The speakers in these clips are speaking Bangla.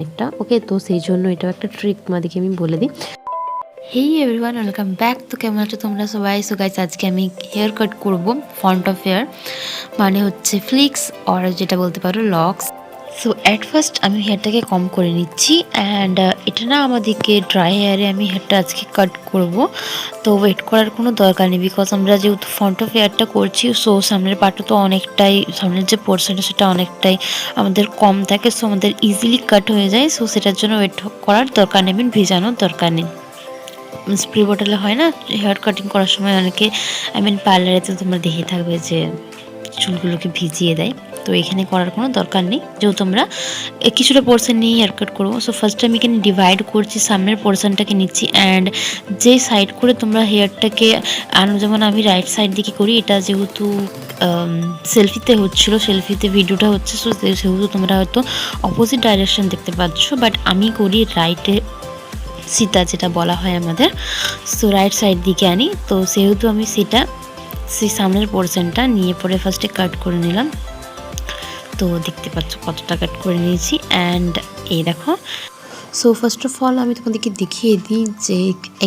একটা। ওকে, তো সেই জন্য এটাও একটা ট্রিক তোমাদেরকে আমি বলে দিই। হেই এভরিওয়ান, ওয়েলকাম ব্যাক। তো কেমন আছো তোমরা সবাই? সো গাইস, আজকে আমি হেয়ার কাট করবো, ফ্রন্ট অফ হেয়ার, মানে হচ্ছে ফ্লিক্স অর যেটা বলতে পারো লক্স। সো অ্যাট ফার্স্ট আমি হেয়ারটাকে কম করে নিচ্ছি অ্যান্ড এটা না আমাদেরকে ড্রাই হেয়ারে আমি হেয়ারটা আজকে কাট করব। তো ওয়েট করার কোনো দরকার নেই, বিকজ আমরা যেহেতু ফ্রন্ট অফ হেয়ারটা করছি, সো সামনের পার্টটা তো অনেকটাই, সামনের যে পোর্শনটা সেটা অনেকটাই আমাদের কম থাকে, সো আমাদের ইজিলি কাট হয়ে যায়। সো সেটার জন্য ওয়েট করার দরকার নেই, ভিজানোর দরকার নেই। স্প্রে বটলে হয় না হেয়ার কাটিং করার সময় অনেকে, পার্লারে তো তোমরা দেখে থাকবে যে চুলগুলোকে ভিজিয়ে দেয়। তো এখানে করার কোনো দরকার নেই, যেহেতু আমরা কিছুটা পোর্শন নিয়ে হেয়ার কাট করবো। সো ফার্স্ট আমি এখানে ডিভাইড করছি, সামনের পোর্শনটাকে নিচ্ছি অ্যান্ড যে সাইড করে তোমরা হেয়ারটাকে আনো, যেমন আমি রাইট সাইড দিকে করি। এটা যেহেতু সেলফিতে হচ্ছিলো, সেলফিতে ভিডিওটা হচ্ছে, সো সেহেতু তোমরা হয়তো অপোজিট ডাইরেকশন দেখতে পাচ্ছ, বাট আমি করি রাইটে সীতা যেটা বলা হয় আমাদের। সো রাইট সাইড দিকে আনি, তো সেহেতু আমি সেটা সেই সামনের পোর্শনটা নিয়ে পরে ফার্স্টে কাট করে নিলাম। তো দেখতে পাচ্ছ কতটা কাট করে নিয়েছি অ্যান্ড এই দেখো। সো ফার্স্ট অফ অল আমি তোমাদেরকে দেখিয়ে দিই যে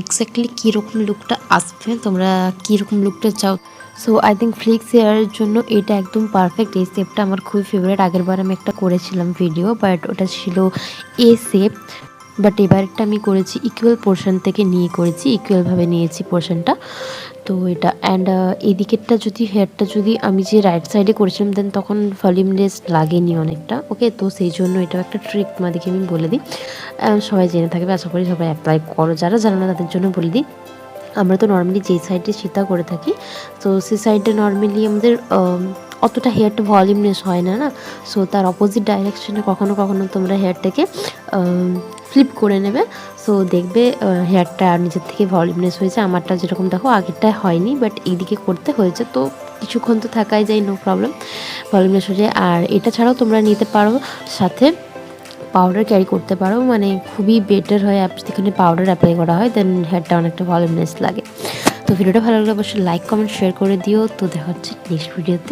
এক্স্যাক্টলি কীরকম লুকটা আসবে, তোমরা কীরকম লুকটা চাও। সো আই থিঙ্ক ফ্লিক্স হেয়ারের জন্য এটা একদম পারফেক্ট। এই শেপটা আমার খুবই ফেভারিট। আগের বার আমি একটা করেছিলাম ভিডিও, বাট ওটা ছিল এ শেপ, বাট এবারটা আমি করেছি ইকুয়াল পোর্শন থেকে নিয়ে করেছি, ইকুয়ালভাবে নিয়েছি পোর্শনটা। তো এটা অ্যান্ড এই দিকেরটা যদি হেয়ারটা যদি আমি যে রাইট সাইডে করেছিলাম দেন তখন ভলিউমলেস লাগেনি অনেকটা। ওকে, তো সেই জন্য এটাও একটা ট্রিক তোমাদেরকে আমি বলে দিই, সবাই জেনে থাকবে আশা করি, সবাই অ্যাপ্লাই করো, যারা জানো না তাদের জন্য বলে দিই। আমরা তো নর্মালি যেই সাইডে সীতা করে থাকি, তো সেই সাইডে নর্মালি আমাদের অতটা হেয়ারটা ভলিউমলেস হয় না না। সো তার অপোজিট ডাইরেকশনে কখনো কখনো তোমরা হেয়ারটাকে ফ্লিপ করে নেবে, সো দেখবে হেয়ারটা নিজের থেকে ভলিউমলেস হয়েছে। আমারটা যেরকম দেখো আগেরটা হয়নি, বাট এইদিকে করতে হয়েছে, তো কিছুক্ষণ তো থাকাই যায়, নো প্রবলেম, ভলিউমলেস হয়ে যায়। আর এটা ছাড়াও তোমরা নিতে পারো সাথে পাউডার ক্যারি করতে পারো, মানে খুবই বেটার হয় যেখানে পাউডার অ্যাপ্লাই করা হয়, দেন হেয়ারটা অনেকটা ভলিউমলেস লাগে। তো ভিডিওটা ভালো লাগলে অবশ্যই লাইক কমেন্ট শেয়ার করে দিও। তো দেখা হচ্ছে নেক্সট ভিডিওতে।